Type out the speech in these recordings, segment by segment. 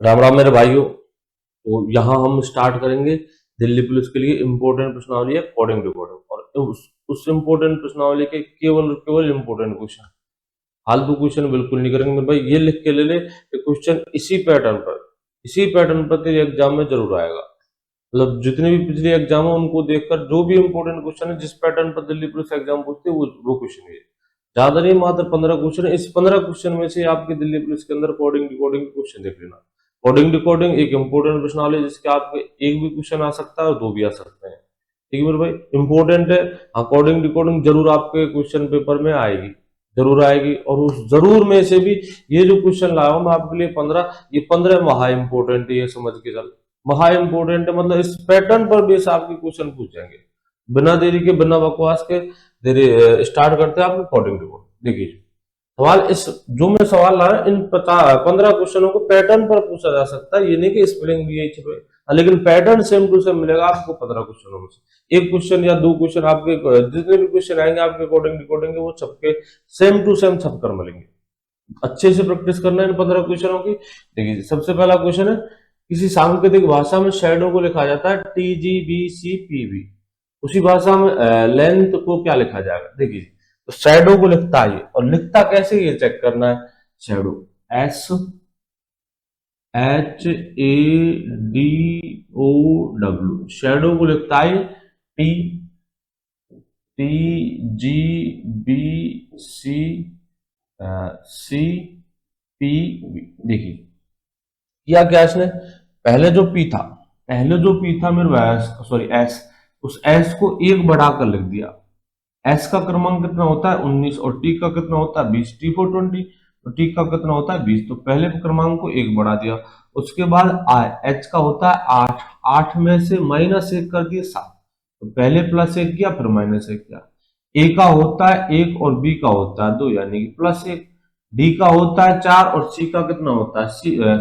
राम राम मेरे भाइयों। तो यहाँ हम स्टार्ट करेंगे दिल्ली पुलिस के लिए इम्पोर्टेंट प्रश्नावली है कोडिंग डिकोडिंग, और उस इम्पोर्टेंट प्रश्नावली के केवल और केवल इम्पोर्टेंट क्वेश्चन, फालतू क्वेश्चन बिल्कुल नहीं करेंगे मेरे भाई। ये लिख के ले ले कि क्वेश्चन इसी पैटर्न पर तेरे एग्जाम में जरूर आएगा। मतलब जितने भी पिछले एग्जाम है उनको देखकर जो भी इम्पोर्टेंट क्वेश्चन है जिस पैटर्न पर दिल्ली पुलिस एग्जाम पूछती है वो क्वेश्चन है। ज्यादा नहीं, मात्र 15 क्वेश्चन है। इस 15 क्वेश्चन में से आपके दिल्ली पुलिस के अंदर कोडिंग डिकोडिंग क्वेश्चन देख लेना। कोडिंग डिकोडिंग एक इंपॉर्टेंट प्रश्नावली जिसके आपके एक भी क्वेश्चन आ सकता है और दो भी आ सकते हैं। ठीक है मेरे भाई, इंपॉर्टेंट है। हाँ, कोडिंग डिकोडिंग जरूर आपके क्वेश्चन पेपर में आएगी, जरूर आएगी। और उस जरूर में से भी ये जो क्वेश्चन लाया हूं मैं आपके लिए 15, ये 15 महा इंपोर्टेंट है, ये समझ के चल। महा इंपोर्टेंट है, मतलब इस पैटर्न पर बेस आपके क्वेश्चन पूछ जाएंगे। बिना देरी के, बिना बकवास के देरी स्टार्ट करते हैं आपको कोडिंग डिकोडिंग। देखिए सवाल, इस जो मैं सवाल ला रहा हूं इन 15 क्वेश्चनों को पैटर्न पर पूछा जा सकता है। ये नहीं कि स्पेलिंग भी यही छपे, लेकिन पैटर्न सेम टू सेम मिलेगा आपको 15 क्वेश्चनों में से। एक क्वेश्चन या दो क्वेश्चन आपके, जितने भी क्वेश्चन आएंगे आपके कोडिंग डिकोडिंग के, वो सबके सेम टू सेम छप कर मिलेंगे। अच्छे से प्रैक्टिस करना है इन 15 क्वेश्चनों की। देखिए सबसे पहला क्वेश्चन है, किसी सांकेतिक भाषा में शैडो को लिखा जाता है TGBCPV, उसी भाषा में लेंथ को क्या लिखा जाएगा। देखिए तो शैडो को लिखता है, और लिखता कैसे ये चेक करना है। शैडो SHADOW, शैडो को लिखता है TGBCPV। देखिए किया क्या इसने, पहले जो पी था मेरे सॉरी एस, उस एस को एक बढ़ाकर लिख दिया। एस का क्रमांक कितना होता है 19, और टी का कितना होता है 20, टी फॉर 20, तो टी का कितना होता है 20, तो पहले क्रमांक को एक बढ़ा दिया। उसके बाद आई, एच का होता है 8, 8 में से -1 कर दिए 7, तो पहले +1 किया फिर -1 किया। ए का होता है 1 और बी का होता है 2, यानी कि +1। डी का होता है 4 और सी का कितना होता है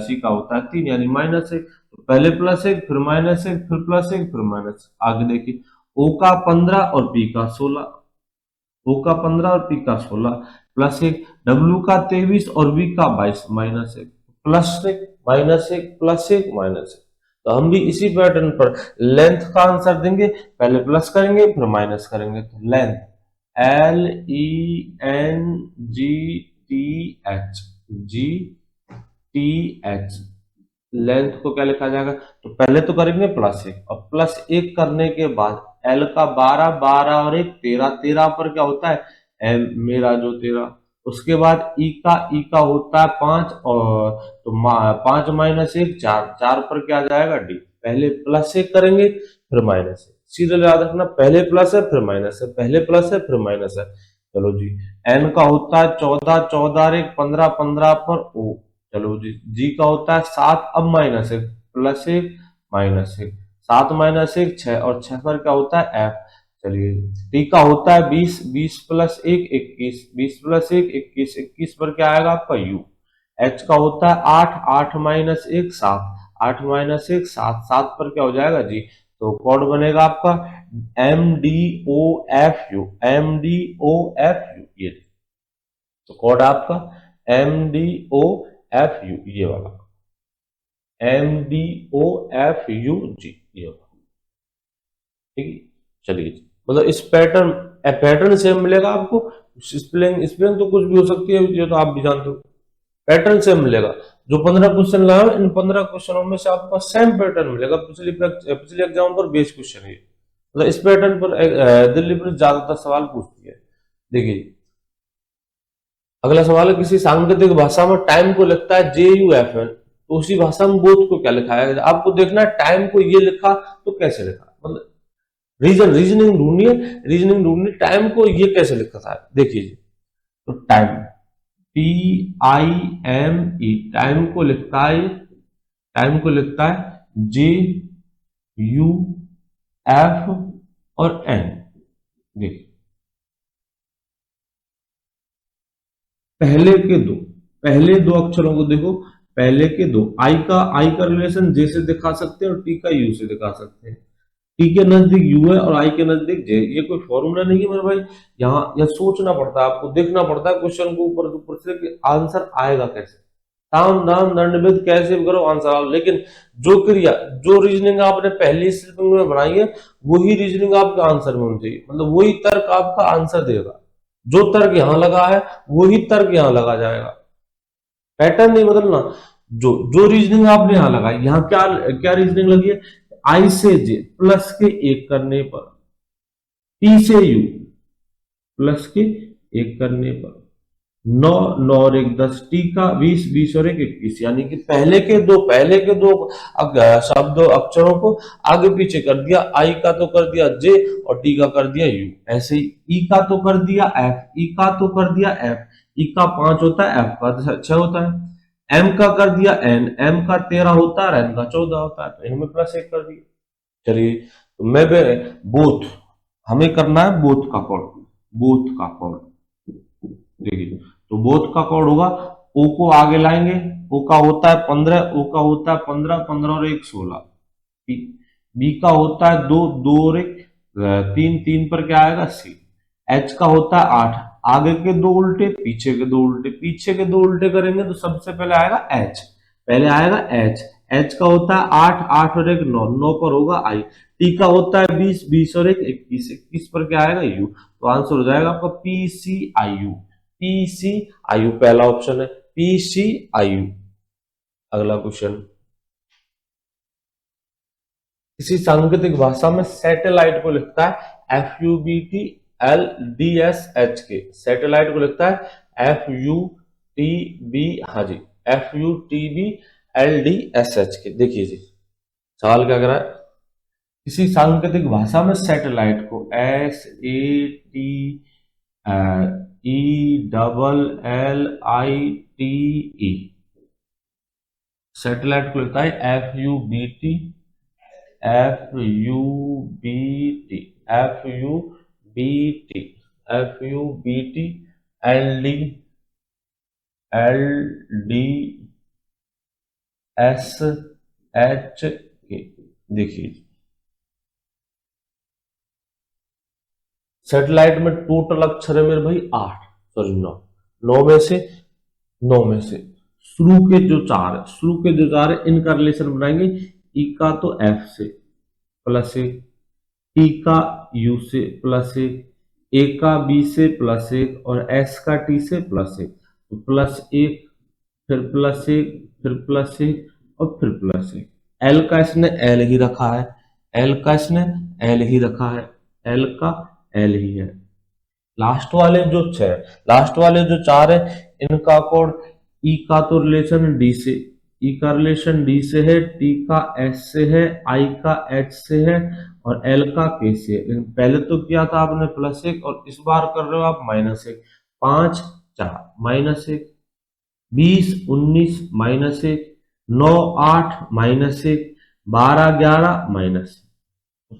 सी का होता है 3, यानी -1। तो पहले +1 फिर -1 फिर +1 फिर -1। आगे देखिए, ओ का 15 और पी का 16, ओ का 15 और पी का 16 +1, डब्ल्यू का 23 और वी का 22 -1, +1 -1 +1 -1। तो हम भी इसी पैटर्न पर लेंथ का आंसर देंगे, पहले प्लस करेंगे फिर माइनस करेंगे। तो लेंथ LENGTH लेंथ को क्या लिखा जाएगा, तो पहले तो करेंगे +1, और +1 करने के बाद एल का 12, 12 और 1 13, 13 पर क्या होता है एल मेरा जो 13। उसके बाद ई का होता है 5, और तो 5 -1 4, 4 पर क्या आ जाएगा डी। पहले +1 करेंगे फिर -1, सीरियल याद रखना, पहले प्लस है फिर माइनस है, पहले प्लस है फिर माइनस है। चलो जी, एन का होता है 14, 14 और 1 15, 15 पर ओ। चलो जी का होता है 7, अब -1 +1 -1, 7 -1 6, और 6 पर क्या होता है एफ। चलिए, टी का होता है 20, 20 + 1 21, 20 + 1 21, 21 पर क्या आएगा आपका यू। एच का होता है 8, 8 -1 7, 8 -1 7, 7 पर क्या हो जाएगा जी। तो कोड बनेगा आपका MDOFU, MDOFU, ये तो कोड आपका MDOFU, ये वाला MDOFUG, ये वाला। ठीक है, चलिए मतलब इस पैटर्न सेम मिलेगा आपको। स्पेलिंग स्पेलिंग तो कुछ भी हो सकती है, ये तो आप भी जानते हो। पैटर्न सेम मिलेगा। जो 15 क्वेश्चन लाया इन 15 क्वेश्चनों में से आपका सेम पैटर्न मिलेगा। पिछले एग्जाम पर बेस क्वेश्चन है, मतलब इस पैटर्न पर दिल्ली पुलिस ज्यादातर सवाल पूछती है। देखिए अगला सवाल है, किसी सांकेतिक भाषा में टाइम को लिखता है JUFN, तो उसी भाषा में बोध को क्या लिखा है। आपको देखना है टाइम को ये लिखा तो कैसे लिखा, मतलब रीजनिंग ढूंढनी टाइम को ये कैसे लिखा था। देखिए तो टाइम TIME, टाइम को लिखता है JUF और N। देखिए पहले दो अक्षरों को देखो, पहले के दो आई का रिलेशन जे से दिखा सकते हैं और टी का यू से दिखा सकते हैं। टी के नजदीक यू है और आई के नजदीक जे। ये कोई फॉर्मूला नहीं है मेरे भाई, यहाँ सोचना पड़ता है, आपको देखना पड़ता है क्वेश्चन को ऊपर ऊपर से कि आंसर आएगा कैसे। ताम दाम दंड भेद कैसे भी करो आंसर आओ, लेकिन जो क्रिया, जो रीजनिंग आपने पहली स्टेटमेंट में बनाई है वही रीजनिंग आपके आंसर में होनी चाहिए, मतलब वही तर्क आपका आंसर देगा। जो तर्क यहां लगा है वही तर्क यहां लगा जाएगा, पैटर्न नहीं बदलना। जो जो रीजनिंग आपने यहां लगाई, यहाँ क्या क्या रीजनिंग लगी है, आई से जे प्लस के एक करने पर, टी से यू प्लस के एक करने पर, 9 9 और 1 10, टी का 20 20 और 1 21, यानी कि पहले के दो शब्द अक्षरों को आगे पीछे कर दिया, आई का तो कर दिया जे और टी का कर दिया यू। ऐसे ही ई का तो कर दिया एफ, ई का तो कर दिया एफ, ई का 5 होता है, एफ का 6 होता है, एम का कर दिया एन, एम का 13 होता है और एन का 14 होता है, तो इनमें प्लस एक कर दिया। चलिए, तो मैं बोथ, हमें करना है बोथ का कोड, बोथ का कोड। देखिए, तो बोथ का कोड होगा, ओ को आगे लाएंगे, ओ का होता है 15, ओ का होता है 15, 15 और 1 16, बी का होता है 2, 2 और 1 3, 3 पर क्या आएगा सी, एच का होता है 8, आगे के दो उल्टे पीछे के दो उल्टे, पीछे के दो उल्टे करेंगे तो सबसे पहले आएगा एच, पहले आएगा एच, एच का होता है 8, 8 और 1 9, 9 पर होगा आई, टी का होता है 20, 20 और 1 21, 21 पर क्या आएगा यू, तो आंसर हो जाएगा आपका P C I U, P C I U पहला ऑप्शन है, पी सी आई यू। अगला क्वेश्चन, किसी सांकेतिक भाषा में सैटेलाइट को लिखता है F U B T L D S H K, satellite को लिखता है एफ यू टी बी, हाँ जी, F U T B L D S H K. देखिए जी, सवाल क्या कर रहा है, किसी सांकेतिक भाषा में सैटेलाइट को S A T E double L I T E, satellite को लिखता है F U B T F U B T F U B T F U B T L D L D S H K. देखिए, satellite में total अक्षर है मेरे भाई 8, sorry 9, 9 में से शुरू के जो 4 है, शुरू के जो 4 है इनका रिलेशन बनाएंगे, ई का तो एफ से प्लस एक, टी का यू से प्लस एक, ए का बी से प्लस एक और एस का टी से प्लस एक, तो प्लस एक फिर प्लस एक फिर प्लस एक और फिर प्लस एक। एल का इसने एल ही रखा है, एल का इसने एल ही रखा है, एल का एल ही है। लास्ट वाले जो 6, लास्ट वाले जो 4 है इनका कोड, ई का तो रिलेशन डी से, ई का रिलेशन डी से है, टी का एस से है, आई का एच से है और एल का के से है। लेकिन पहले तो किया था आपने प्लस एक और इस बार कर रहे हो आप माइनस एक, 5 4 माइनस एक, 20 19 माइनस एक, 9 8 माइनस एक, 12 11 माइनस,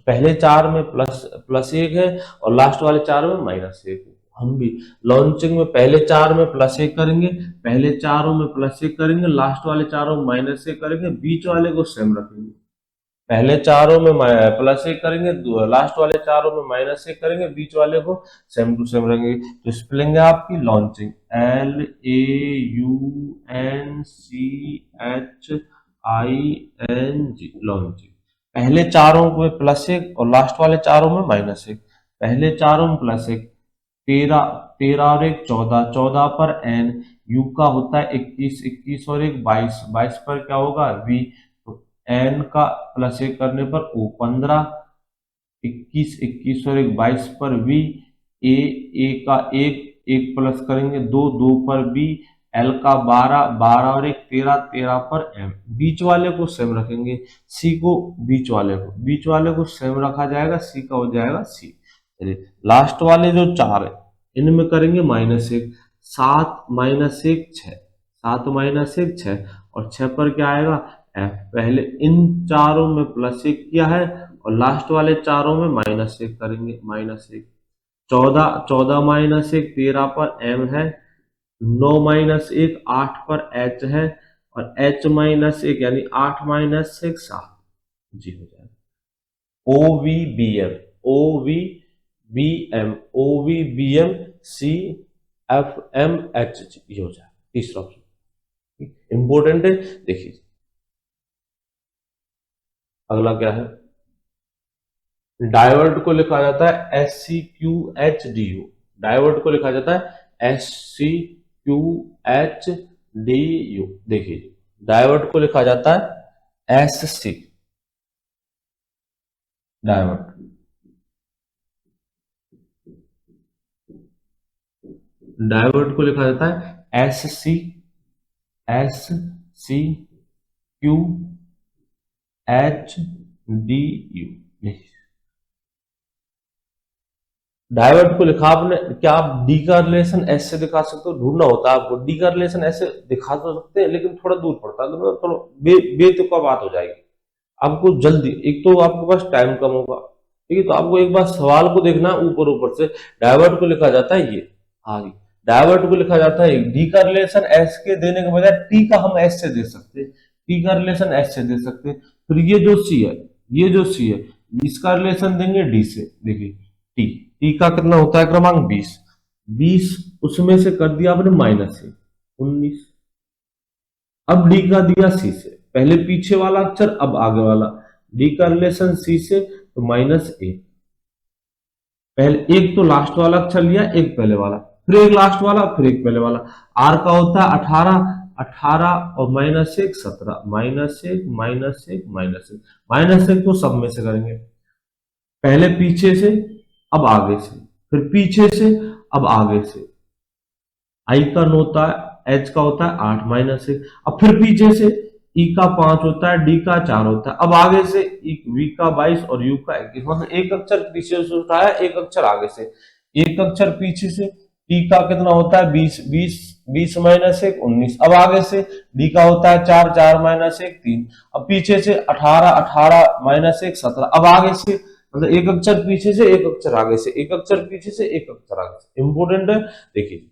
पहले 4 में प्लस प्लस एक है और लास्ट वाले 4 में माइनस एक है। हम भी लॉन्चिंग में पहले 4 में प्लस एक करेंगे, पहले चारों में प्लस एक करेंगे, लास्ट वाले चारों में माइनस एक करेंगे, बीच वाले को सेम रखेंगे। पहले चारों में प्लस एक करेंगे, लास्ट वाले चारों में माइनस एक करेंगे, बीच वाले को सेम टू सेम रखेंगे। तो स्पेलिंग है आपकी launching, L A U N C H I N G, launching. पहले चारों में प्लस एक और लास्ट वाले चारों में माइनस एक, पहले चारों में प्लस एक, 13 13 और 1 14, 14 पर एन, यू का होता है 21, 21 और 1 22, 22 पर क्या होगा वी, तो एन का प्लस एक करने पर ओ 15, 21 21 और 1 22 पर वी, ए का एक प्लस करेंगे 2, 2 पर बी, एल का 12, 12 और 1 13, 13 पर एम, बीच वाले को सेम रखेंगे, सी को बीच वाले को सेम रखा जाएगा, सी का हो जाएगा सी। चलिए, लास्ट वाले जो 4 है इनमें करेंगे माइनस एक, 7 माइनस एक 6, 7 माइनस एक 6 और 6 पर क्या आएगा एफ। पहले इन चारों में प्लस एक किया है और लास्ट वाले चारों में माइनस एक करेंगे, माइनस एक, 14 14 माइनस एक 13 पर एम है, 9 माइनस एक 8 पर एच है और एच माइनस एक यानी 8 माइनस एक 7 जी हो जाएगा। O V B M, O V B M, O V B M C F M H G, ये हो जाएगा तीसरा ऑप्शन। इंपॉर्टेंट है। देखिए अगला क्या है, डायोड को लिखा जाता है SCQHDU। डायोड को लिखा जाता है SCQHDU। देखिए डायोड को लिखा जाता है SC, डायोड डायोड को लिखा जाता है SCQHDU। डायोड को लिखा आपने, क्या आप डी का रिलेशन एस से दिखा सकते हो? ढूंढना होता है आपको, डी का रिलेशन ऐसे दिखा तो सकते हैं लेकिन थोड़ा दूर पड़ता है, तो थोड़ा बेतुका बात हो जाएगी। आपको जल्दी, एक तो आपके पास टाइम कम होगा, ठीक है, तो आपको एक बार सवाल को देखना ऊपर ऊपर से। डायोड को लिखा जाता है ये, हाँ जी, डायोड को लिखा जाता है डी का रिलेशन एस के देने के बजाय टी का हम एस से दे सकते हैं, टी का रिलेशन एस से दे सकते हैं। फिर ये जो सी है, ये जो सी है, इसका रिलेशन देंगे डी से। देखिए टी, टी का कितना होता है क्रमांक 20, 20 उसमें से कर दिया आपने माइनस से 19। अब डी का दिया सी से, पहले पीछे वाला अक्षर अब आगे वाला, डी का रिलेशन सी से तो -1। पहले एक तो लास्ट वाला अक्षर लिया, एक पहले वाला, फिर एक लास्ट वाला, फिर एक पहले वाला। आर का होता है 18, 18 और -1 17, -1 -1 -1, -1 तो सब में से करेंगे, पहले पीछे से अब आगे से, फिर पीछे से अब आगे से। आई का होता है, एच का होता है 8 -1, अब फिर पीछे से ई का 5 होता है, डी का 4 होता है, अब आगे से वी का 22 और यू का 21। मतलब एक अक्षर पीछे से उठाया, एक अक्षर आगे से, एक अक्षर पीछे से। टी का कितना होता है 20, 20 20 -1 19। अब आगे से डी का होता है 4, 4 -1 3। अब पीछे से 18, 18 -1 17। अब आगे से, मतलब एक अक्षर पीछे से, एक अक्षर आगे से, एक अक्षर पीछे से, एक अक्षर आगे से। इंपोर्टेंट है, देखिए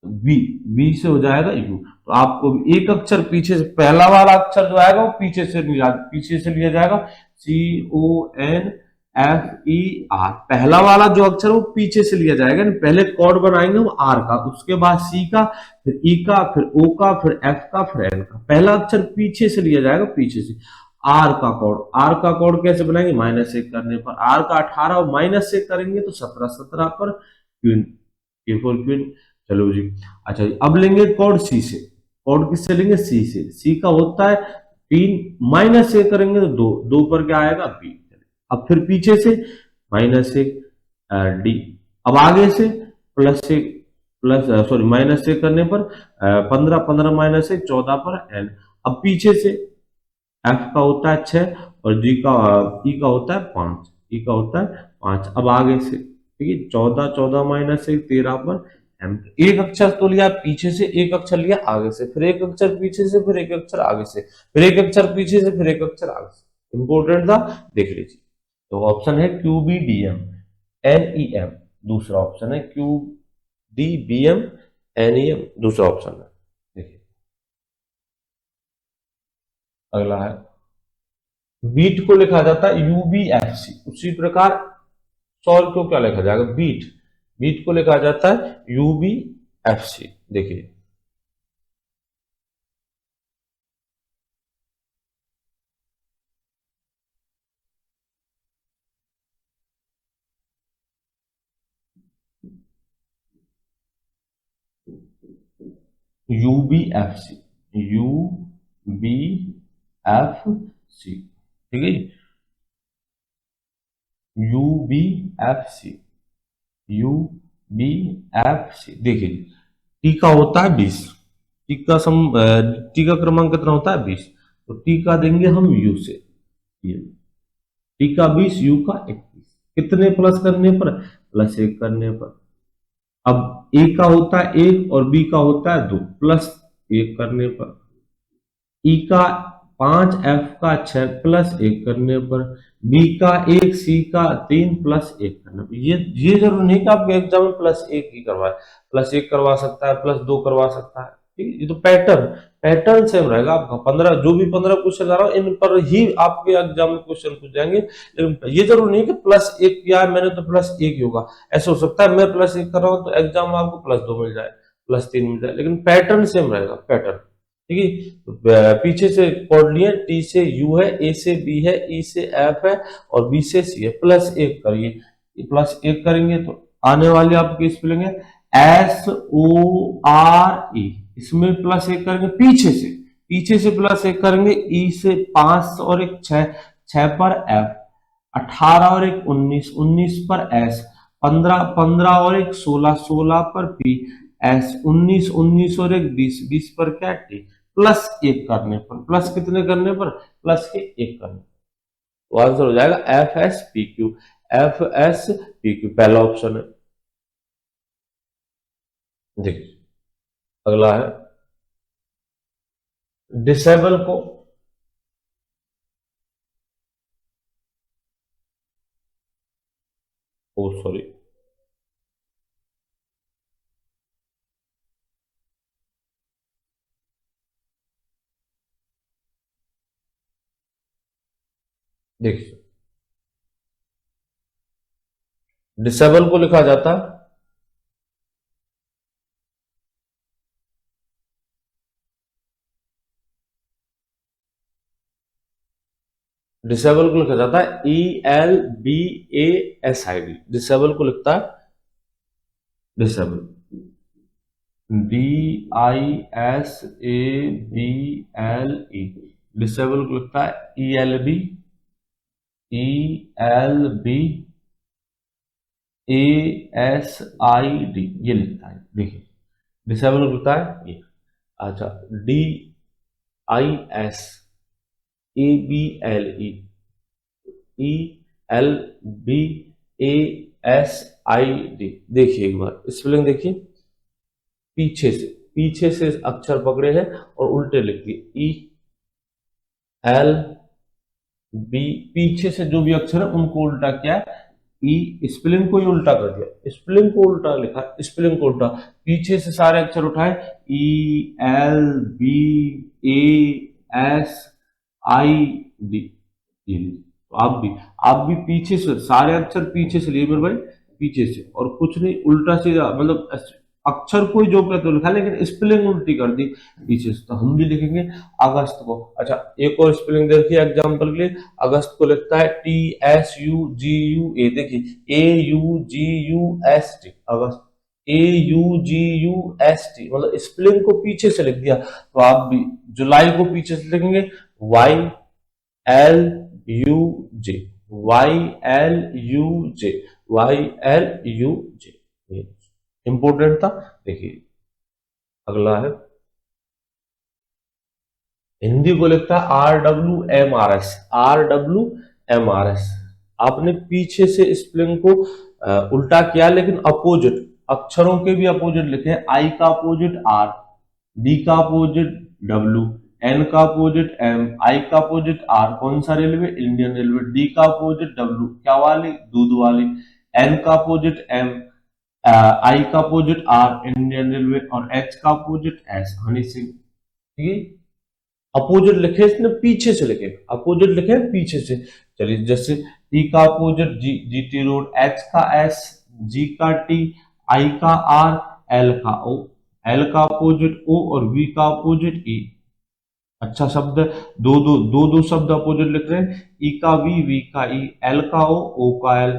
बी, बी से हो जाएगा यू। तो आपको एक अक्षर पीछे से, पहला वाला अक्षर जो आएगा वो पीछे से लिया जाएगा, CONFER। पहला वाला जो अक्षर वो पीछे से लिया जाएगा, पहले कॉर्ड बनाएंगे हम आर का, उसके बाद सी का, फिर ई का, फिर ओ का, फिर एफ का, फिर एन का। पहला अक्षर पीछे से लिया जाएगा, पीछे से। आर का कॉर्ड, आर का कॉर्ड कैसे बनाएंगे, -1 करने पर। आर का 18 और -1 करेंगे तो 17, 17 पर क्वीन, ए फॉर क्वीन। चलो जी, अच्छा जी, अब लेंगे कॉर्ड सी से। कॉर्ड किससे लेंगे, सी से। सी का होता है 3, -1 करेंगे तो 2, 2 पर क्या आएगा बी। अब फिर पीछे से -1 डी, अब आगे से +1 सॉरी -1 करने पर 15, 15 -1 14 पर एन। अब पीछे से एफ का होता है 6 और जी का ई का होता है 5, ई का होता है 5। अब आगे से, ठीक है, 14, 14 -1 13 पर एम। एक अक्षर तो लिया पीछे से, एक अक्षर लिया आगे से, फिर एक अक्षर पीछे से, फिर एक अक्षर आगे से, फिर एक अक्षर पीछे से, फिर एक अक्षर आगे से। इंपोर्टेंट था, देख लीजिए। तो ऑप्शन है QBDM NEM, दूसरा ऑप्शन है QDBM NEM, दूसरा ऑप्शन है। देखिए अगला है, बीट को लिखा जाता है UBFC। उसी प्रकार सॉल्व को क्या लिखा जाएगा, बीट, बीट को लिखा जाता है UBFC। देखिए UBFC, UBFC, ठीक है, UBFC, UBFC। देखिए टी का होता है 20, टी का टी का क्रमांक कितना होता है 20, तो टी का देंगे हम यू से, टी का 20, यू का 21। कितने प्लस करने पर, +1 करने पर। अब ए का होता है 1 और बी का होता है 2, +1 करने पर। ई का 5, एफ का 6, +1 करने पर। बी का 1, सी का 3, +1 करने पर। ये जरूरी नहीं कि आपके एग्जाम में +1 ही करवाए, +1 करवा सकता है, +2 करवा सकता है, ठीक है। ये तो पैटर्न, पैटर्न सेम रहेगा आपका। 15 जो भी 15 क्वेश्चन आ रहा हो, इन पर ही आपके एग्जाम में क्वेश्चन पूछ जाएंगे। लेकिन ये जरूरी नहीं कि +1 किया है मैंने तो +1 ही होगा। ऐसा हो सकता है मैं +1 कर रहा हूँ तो एग्जाम में आपको +2 मिल जाए, +3 मिल जाए, लेकिन पैटर्न सेम रहेगा, पैटर्न, ठीक है। तो पीछे से कोड लिए, टी से यू है, ए से बी है, ई से एफ है और बी से सी है, प्लस एक करिए, प्लस एक करेंगे तो आने वाली आपकी स्पेलिंग है एस ओ आर ई, इसमें प्लस एक करेंगे पीछे से प्लस एक करेंगे, ई से 5 और एक 6, 6 पर एफ, 18 और एक 19, 19 पर एस, 15, 15 और एक 16, 16 पर पी, एस 19, 19 और एक 20, 20 पर क्या टी, प्लस एक करने पर, प्लस कितने करने पर, प्लस के एक करने पर, तो आंसर हो जाएगा F S P Q, F S P Q पहला ऑप्शन है। देखिए अगला है डिसेबल को ओ सॉरी देखिए डिसेबल को लिखा जाता है डिसेबल को लिखा जाता है E L B A S I D, disable को लिखता है disable, D I S A B L E, disable को लिखता है E L B, E L B A S I D, ये लिखता है। देखिए डिसेबल को लिखता है ये, अच्छा D I S A B L E, E L B A S I D, देखिए एक बार स्पेलिंग देखिए, पीछे से अक्षर पकड़े हैं और उल्टे लिख दिए, ई एल बी, पीछे से जो भी अक्षर है उनको उल्टा किया है, ई स्पेलिंग को ही उल्टा कर दिया, स्पेलिंग को उल्टा लिखा, स्पेलिंग को उल्टा, पीछे से सारे अक्षर उठाए, E L B A S I D, ये तो आप भी पीछे से सारे अक्षर पीछे से लिए मेरे भाई, पीछे से, और कुछ नहीं उल्टा सीधा, मतलब अक्षर कोई जो कहते हो लिखा, लेकिन स्पेलिंग उल्टी कर दी पीछे से, तो हम भी लिखेंगे अगस्त को। अच्छा एक और स्पेलिंग देखिए एग्जांपल के लिए, अगस्त को लिखता है T S U G U A, देखिए A U G U S T, अगस्त A U G U S T, मतलब स्पेलिंग को पीछे से लिख दिया, तो आप भी जुलाई को पीछे से लिखेंगे Y L U J, Y L U J, Y L U J, important था। देखिए अगला है हिंदी को लिखता है R W M R S, R W M R S, आपने पीछे से स्पेलिंग को उल्टा किया, लेकिन अपोजिट अक्षरों के भी अपोजिट लिखे, आई का अपोजिट आर, डी का अपोजिट डब्ल्यू, एन का अपोजिट एम, आई का अपोजिट आर, कौन सा रेलवे, इंडियन रेलवे, डी का अपोजिट डब्ल्यू, क्या वाली, दूध वाली, एन का अपोजिट एम, आई का अपोजिट आर, इंडियन रेलवे, और एच का अपोजिट एस, हनी सिंह, ठीक है। अपोजिट लिखे इसने पीछे से लिखे, अपोजिट लिखे पीछे से, चलिए जैसे टी का अपोजिट जी, जीटी रोड, एच का एस, जी का टी, आई का आर, एल का ओ, एल का अपोजिट ओ और वी का अपोजिट ई, अच्छा शब्द, दो शब्द अपोजिट लिख रहे हैं, ई का वी का ई, एल का ओ का एल,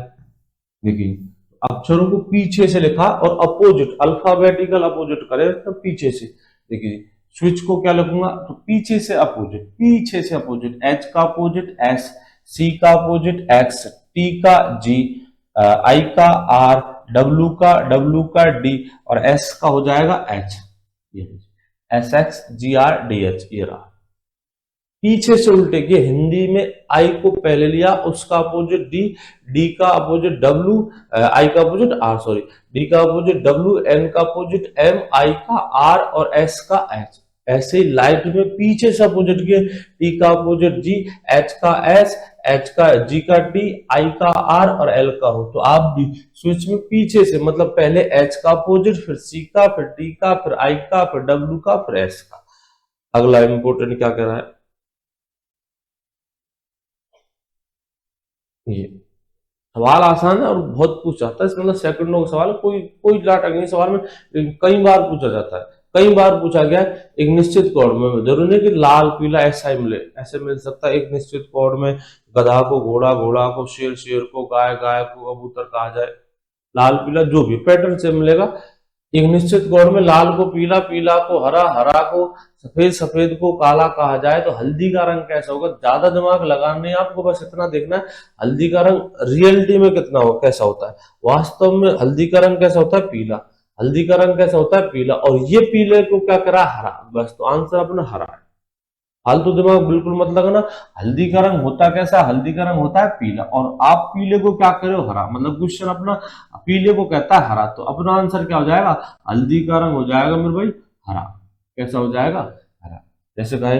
देखिए अक्षरों को पीछे से लिखा और अपोजिट अल्फाबेटिकल अपोजिट करे तो पीछे से, देखिए स्विच को क्या लिखूंगा, तो पीछे से अपोजिट, एच का अपोजिट एस, सी का अपोजिट एक्स, टी का जी, आई का आर, डब्ल्यू का डी, और एस का हो जाएगा एच, ये एस एक्स जी आर डी एच, ये रहा, पीछे से उल्टे किए, हिंदी में आई को पहले लिया, उसका अपोजिट डी, डी का अपोजिट डब्ल्यू, आई का अपोजिट आर, सॉरी डी का अपोजिट डब्ल्यू, एन का अपोजिट एम, आई का आर और एस का एच, ऐसे ही लाइट में पीछे से अपोजिट किए, टी का अपोजिट जी, एच का एस, एच का जी का टी, आई का आर और एल का हो, तो आप भी स्विच में पीछे से, मतलब पहले एच का अपोजिट, फिर सी का, फिर टी का, फिर आई का, फिर डब्ल्यू का, फिर एस का। अगला इंपोर्टेंट क्या कह रहा है, ये सवाल आसान है और बहुत पूछा जाता है, इसमें मतलब सेकंडों का सवाल, कोई नाटक नहीं सवाल में, लेकिन कई बार पूछा जाता है, कई बार पूछा गया एक निश्चित कोड में, जरूरी नहीं कि लाल पीला ऐसा ही मिले, ऐसे मिल सकता है। एक निश्चित कोड में गधा को घोड़ा, घोड़ा को शेर, शेर को गाय, गाय को कबूतर कहा जाए, लाल पीला जो भी पैटर्न से मिलेगा। एक निश्चित कोड में लाल को पीला, पीला को हरा, हरा को सफेद, सफेद को काला कहा जाए तो हल्दी का रंग कैसा होगा? ज्यादा दिमाग लगाना नहीं, आपको बस इतना देखना है हल्दी का रंग रियलिटी में कितना हो, कैसा होता है। वास्तव में हल्दी का रंग कैसा होता है? पीला। हल्दी का रंग कैसा होता है? पीला। और ये पीले को क्या करा? हरा। बस तो आंसर अपना हरा है। फालतू दिमाग बिल्कुल मत लगाना। हल्दी का रंग होता कैसा? हल्दी का रंग होता है पीला, और आप पीले को क्या करे हो? हरा। मतलब क्वेश्चन अपना पीले को कहता है हरा, तो अपना आंसर क्या हो जाएगा? हल्दी का रंग हो जाएगा मेरे भाई हरा। कैसा हो जाएगा? हरा। जैसे कहे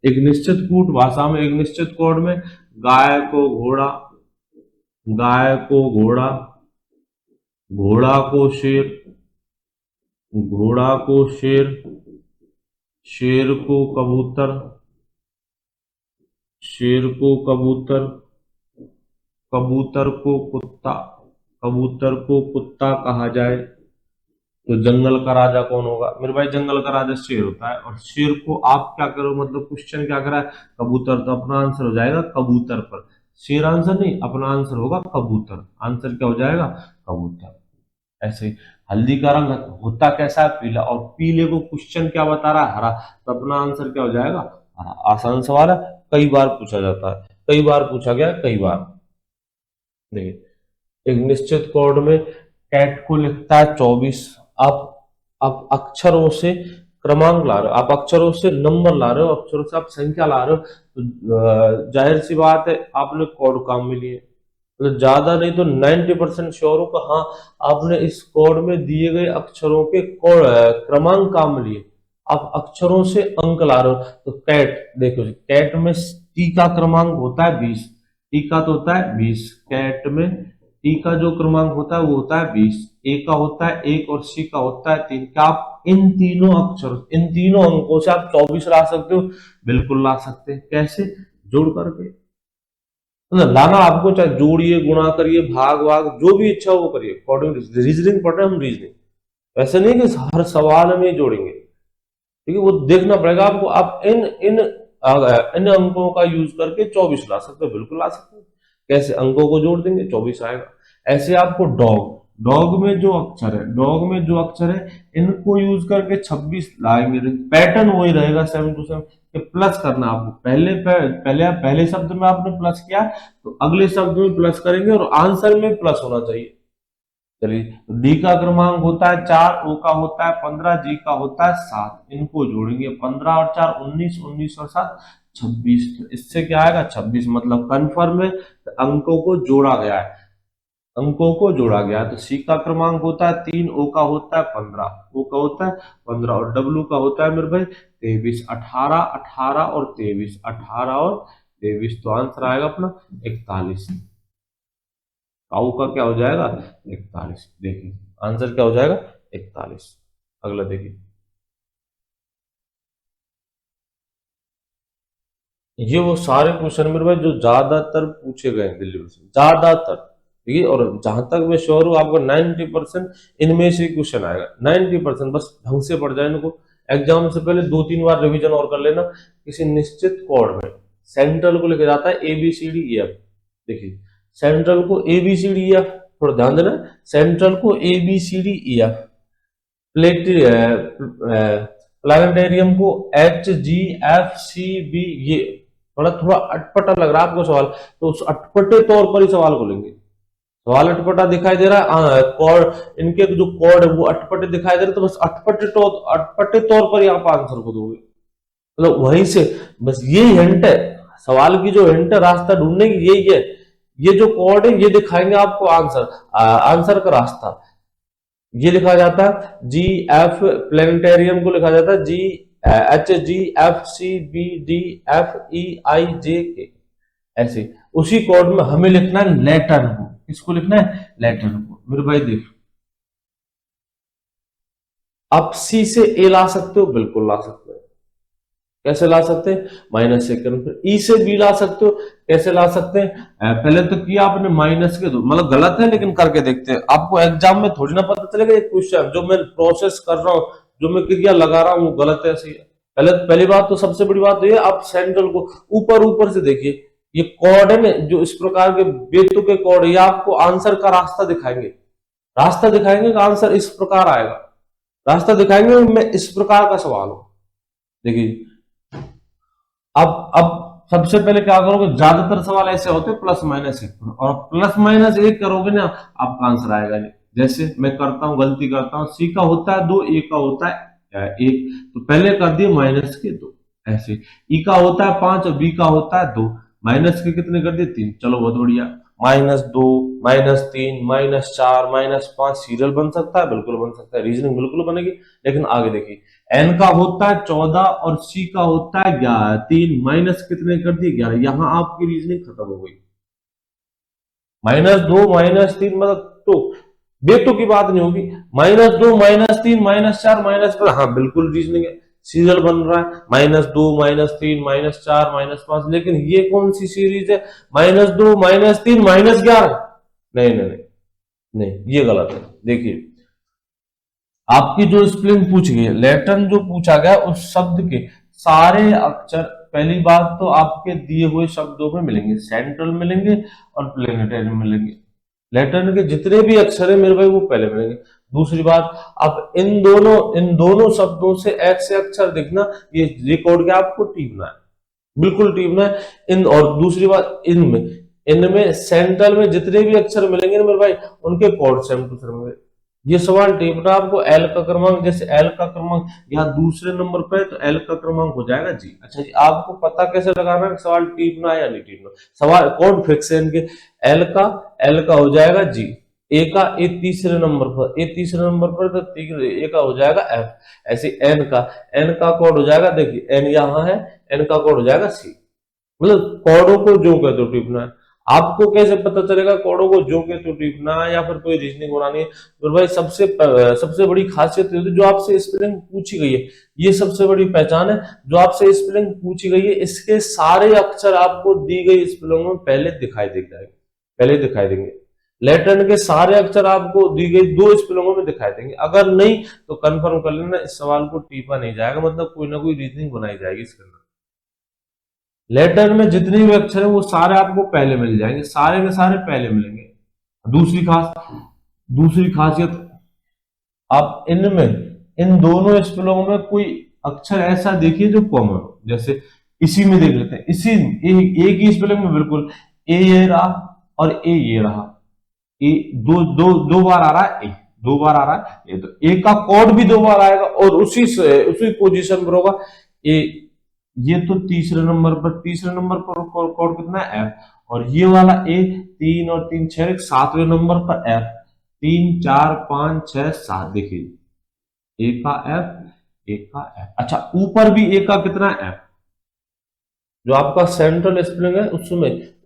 एक निश्चित कूट भाषा में, एक निश्चित कोड में गाय को घोड़ा, गाय को घोड़ा, घोड़ा को शेर, घोड़ा को शेर, शेर को कबूतर, शेर को कबूतर, कबूतर को कुत्ता, कबूतर को कुत्ता कहा जाए तो जंगल का राजा कौन होगा? मेरे भाई जंगल का राजा शेर होता है। और शेर को आप क्या करो, मतलब क्वेश्चन क्या करा है? कबूतर, तो अपना आंसर हो जाएगा कबूतर पर। शेर आंसर नहीं, अपना आंसर होगा कबूतर। आंसर क्या हो जाएगा? कबूतर। ऐसे ही हल्दी का रंग होता कैसा है? पीला। और पीले को क्वेश्चन क्या बता रहा है? हरा। तो अपना आंसर क्या हो जाएगा? हरा। आसान सवाल है, कई बार पूछा जाता है, कई बार पूछा गया, कई बार। देखिए एक निश्चित कोड में कैट को लिखता है 24। आप अक्षरों से क्रमांक ला रहे हो, आप अक्षरों से नंबर ला रहे हो, अक्षरों से आप संख्या ला रहे हो, तो जाहिर सी बात है आपने कोड काम में लिए। मतलब ज्यादा नहीं तो 90% श्योर हो कि हाँ आपने इस कोड में दिए गए अक्षरों के कोड क्रमांक काम लिए। आप अक्षरों से अंक ला रहे हो। तो कैट देखो जी, कैट में टी का क्रमांक होता है 20। टी का तो होता है 20। कैट में टी का जो क्रमांक होता है वो होता है 20। ए का होता है 1 और सी का होता है 3। क्या आप इन तीनों अक्षर, इन तीनों अंकों से आप 24 ला सकते हो? बिल्कुल ला सकते हैं। कैसे? जोड़ करके। मतलब लाना आपको चाहे जोड़िए, गुणा करिए, भाग भाग जो भी इच्छा हो वो करिए। अकॉर्डिंग रीजनिंग पढ़ रहे हैं हम, रीजनिंग। ऐसे नहीं कि हर सवाल में जोड़ेंगे, ठीक है? वो देखना पड़ेगा आपको। आप इन इन इन अंकों का यूज करके 24 ला सकते हो, बिल्कुल ला सकते हो। कैसे? अंकों को जोड़ देंगे 24 आएगा। ऐसे आपको डॉग, डॉग में जो अक्षर है, डॉग में जो अक्षर है इनको यूज करके 26 लाएंगे। पैटर्न वही रहेगा, 7 to 7 कि प्लस करना आपको। पहले शब्द में आपने प्लस किया तो अगले शब्द में प्लस करेंगे, और आंसर में प्लस होना चाहिए। चलिए डी का क्रमांक होता है 4, ओ का होता है 15, जी का होता है 7। इनको जोड़ेंगे 15 और 4 19, 19 और 7 26। तो इससे क्या आएगा? 26। मतलब कन्फर्म है, अंकों को जोड़ा गया है, अंकों को जोड़ा गया है। तो सी का क्रमांक होता है 3, ओ का होता है 15, ओ का होता है 15, और डब्ल्यू का होता है मेरे भाई 23। 18, 18 और 23, 18 और 23, तो आंसर आएगा अपना 41। काऊ का क्या हो जाएगा? 41। देखिए आंसर क्या हो जाएगा? 41। अगला देखिए, ये वो सारे क्वेश्चन मेरे भाई जो ज्यादातर पूछे गए हैं दिल्ली में से, ज्यादातर। ठीक है? और जहां तक मैं श्योर हूँ आपको 90% इनमें से क्वेश्चन आएगा। 90%। बस ढंग से पढ़ जाए इनको। एग्जाम से पहले 2-3 बार रिवीजन और कर लेना। किसी निश्चित कोड में सेंट्रल को लिखा जाता है ABCDEF। देखिए सेंट्रल को ABCDEF, थोड़ा ध्यान देना। सेंट्रल को ABCDEF, प्लानिटेरियम को HGFCB। ये थोड़ा थोड़ा अटपटा लग रहा है आपको सवाल, तो उस अटपटे तौर पर ही सवाल को लेंगे। सवाल अटपटा दिखाई दे रहा है, कोड इनके जो कोड है वो अटपटे दिखाई दे रहे, तो बस अटपटे तौर पर ही आप आंसर को दोगे। मतलब वहीं से बस यही हिंट है, सवाल की जो हिंट है, रास्ता ढूंढने की यही है। ये जो कोड है ये दिखाएंगे आपको आंसर, आंसर का रास्ता। ये लिखा जाता है GF, प्लेनेटेरियम को लिखा जाता है HGFCBDFEIJK। ऐसे उसी कोड में हमें लिखना है लेटर को। किसको लिखना है? लेटर को। मेरे भाई देख, आप C से A ला सकते हो, बिल्कुल ला सकते हो। कैसे ला सकते हैं, माइनस से करें। फिर ई से बी ला सकते हो, कैसे ला सकते हैं, पहले तो किया आपने माइनस के दो, मतलब गलत है लेकिन करके देखते हैं, आपको एग्जाम में थोड़ी ना पता चलेगा ये क्वेश्चन जो मैं प्रोसेस कर रहा हूँ, जो मैं क्रिया लगा रहा हूँ वो गलत है सही है। पहली बात तो सबसे बड़ी बात तो ये, आप सेंट्रल को ऊपर ऊपर से देखिए, ये कॉर्ड है ना जो इस प्रकार के बेतुके कॉर्ड, ये आपको आंसर का रास्ता दिखाएंगे, रास्ता दिखाएंगे कि आंसर इस प्रकार आएगा, रास्ता दिखाएंगे मैं इस प्रकार का सवाल हो। देखिए अब सबसे पहले क्या करोगे, ज्यादातर सवाल ऐसे होते हैं प्लस माइनस एक, और प्लस माइनस एक करोगे ना आपका आंसर आएगा नहीं। जैसे मैं करता हूं, गलती करता हूं, सी का होता है 2, ए का होता है 1, तो पहले कर दिए माइनस के 2, ऐसे ई का होता है 5 और बी का होता है 2, माइनस के कितने कर दिए 3, चलो बहुत बढ़िया, -2, -3, -4, -5 सीरियल बन सकता है, बिल्कुल बन सकता है, रीजनिंग बिल्कुल बनेगी। लेकिन आगे देखिए, एन का होता है 14 और सी का होता है 11, 3 माइनस कितने कर दिए 11, यहां आपकी रीजनिंग खत्म हो गई। -2 -3 मतलब तो बेटो की बात नहीं होगी, -2 -3 -4 -5, हाँ बिल्कुल रीजनिंग है, सीरियल बन रहा है, -2 -3 -4 -5, लेकिन ये कौन सी सीरीज है, -2 -3 -11, नहीं नहीं नहीं नहीं, ये गलत है। देखिए आपकी जो स्पेलिंग पूछ गई है, लैटिन जो पूछा गया उस शब्द के सारे अक्षर, पहली बात तो आपके दिए हुए शब्दों में मिलेंगे, सेंट्रल मिलेंगे और प्लेनेटरी मिलेंगे, लैटिन के जितने भी अक्षर है मेरे भाई वो पहले मिलेंगे। दूसरी बात, अब इन दोनों शब्दों से एक से अक्षर दिखना, ये रिकॉर्ड के आपको टीपना है, बिल्कुल टीपना है इन। और दूसरी बात, इनमें सेंट्रल में जितने भी अक्षर मिलेंगे ना मेरे भाई, उनके कोड सेम टू सेम होंगे। ये सवाल टीपना आपको, एल का क्रमांक, जैसे एल का क्रमांक यहाँ दूसरे नंबर पे, तो एल का क्रमांक हो जाएगा जी। अच्छा जी, आपको पता कैसे लगाना है सवाल टीपना है या नहीं टीपना, सवाल कोड फिक्स है इनके, एल का हो जाएगा जी, ए तीसरे नंबर पर, तो ए का हो जाएगा एफ, ऐसे एन का कोड हो जाएगा, देखिए एन यहाँ है, एन का कोड हो जाएगा सी। मतलब कोडों को जो कहते हो टीपना है। आपको कैसे पता चलेगा कोडों को जो कहते हो टीपना है, या फिर कोई रीजनिंग बनानी है, तो भाई सबसे बड़ी खासियत होती है जो आपसे स्पेलिंग पूछी गई है, ये सबसे बड़ी पहचान है, जो आपसे स्पेलिंग पूछी गई है इसके सारे अक्षर आपको दी गई स्पेलिंग में पहले दिखाई देंगे, लैटिन के सारे अक्षर आपको दी गई 2 स्पेलिंगों में दिखाई देंगे, अगर नहीं तो कंफर्म कर लेना इस सवाल को टीपा नहीं जाएगा, मतलब कोई ना कोई रीजनिंग बनाई जाएगी इसके अंदर। लेटर में जितने भी अक्षर है वो सारे आपको पहले मिल जाएंगे, सारे के सारे पहले मिलेंगे। दूसरी खासियत, आप इन दोनों स्पेलिंगों में कोई अक्षर ऐसा देखिए जो कॉमन हो, जैसे इसी में देख लेते हैं, एक ही स्पेलिंग में बिल्कुल, ए ये रहा और ए ये रहा, ए दो बार आ रहा है, ए 2 बार आ रहा है, ये तो ए का कोड भी 2 बार आएगा और उसी पोजीशन पर होगा ए, ये तो तीसरे नंबर पर कोड कितना है एफ, और ये वाला ए 3 और 3 6 7वें नंबर पर एफ, 3 4 5 6 7, देखिए ए का एफ। अच्छा ऊपर भी ए का कितना एफ, जो आपका सेंट्रल स्पेलिंग है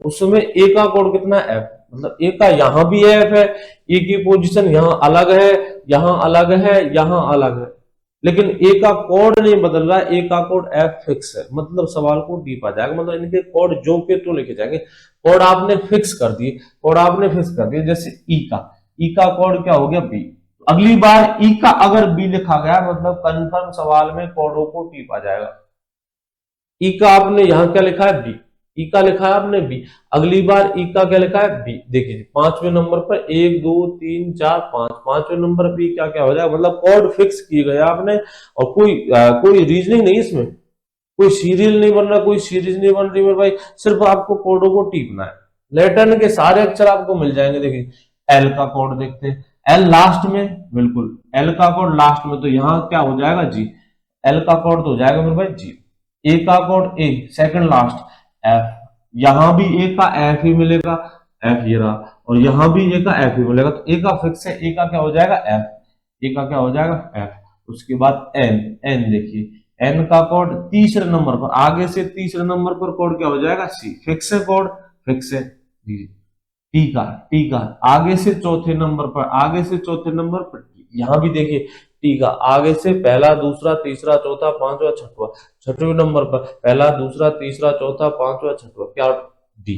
उसमें ए का कोड कितना एफ, मतलब ए का यहां भी एफ है, ए की पोजीशन यहां अलग है, यहां अलग है, यहां अलग है, लेकिन ए का कोड नहीं बदल रहा है, ए का कोड एफ फिक्स है, मतलब सवाल को डीप आ जाएगा, मतलब इनके कोड जो के तो लिखे जाएंगे, कोड आपने फिक्स कर दिए, जैसे ई का कोड क्या हो गया बी, अगली बार ई का अगर बी लिखा गया मतलब कंफर्म सवाल में कोडों को टीप आ जाएगा। ई का आपने यहां क्या लिखा है बी, ई का लिखा है आपने बी, अगली बार ई का क्या लिखा है बी, देखिए 5वें नंबर पर 1 2 3 4 5, 5वें नंबर बी क्या क्या हो जाएगा, मतलब कोड फिक्स किए गए आपने, और कोई रीजनिंग नहीं इसमें, कोई सीरियल नहीं बन रहा, कोई सीरीज नहीं बन रही मेरे भाई, सिर्फ आपको कोडों को टीपना है, लैटिन के सारे अक्षर आपको मिल जाएंगे। देखिए एल का कोड देखते हैं, एल लास्ट में, बिल्कुल एल का कोड लास्ट में, तो यहाँ क्या हो जाएगा जी, एल का कोड तो हो जाएगा मेरे भाई जी, ए का कोड ए सेकंड लास्ट एफ, यहां भी ए का एफ ही मिलेगा, एफ ये रहा, और यहां भी ए का एफ ही मिलेगा, तो ए का फिक्स है, ए का क्या हो जाएगा एफ, ए का क्या हो जाएगा एफ। उसके बाद एन देखिए एन का कोड तीसरे नंबर पर, आगे से तीसरे नंबर पर कोड क्या हो जाएगा सी, फिक्स है कोड, फिक्स है जी। टी का आगे से चौथे नंबर पर, यहां भी देखिए टी का आगे से पहला दूसरा तीसरा चौथा पांचवा छठवां, छठवें नंबर पर पहला दूसरा तीसरा चौथा पांचवा छठवां, क्या डी।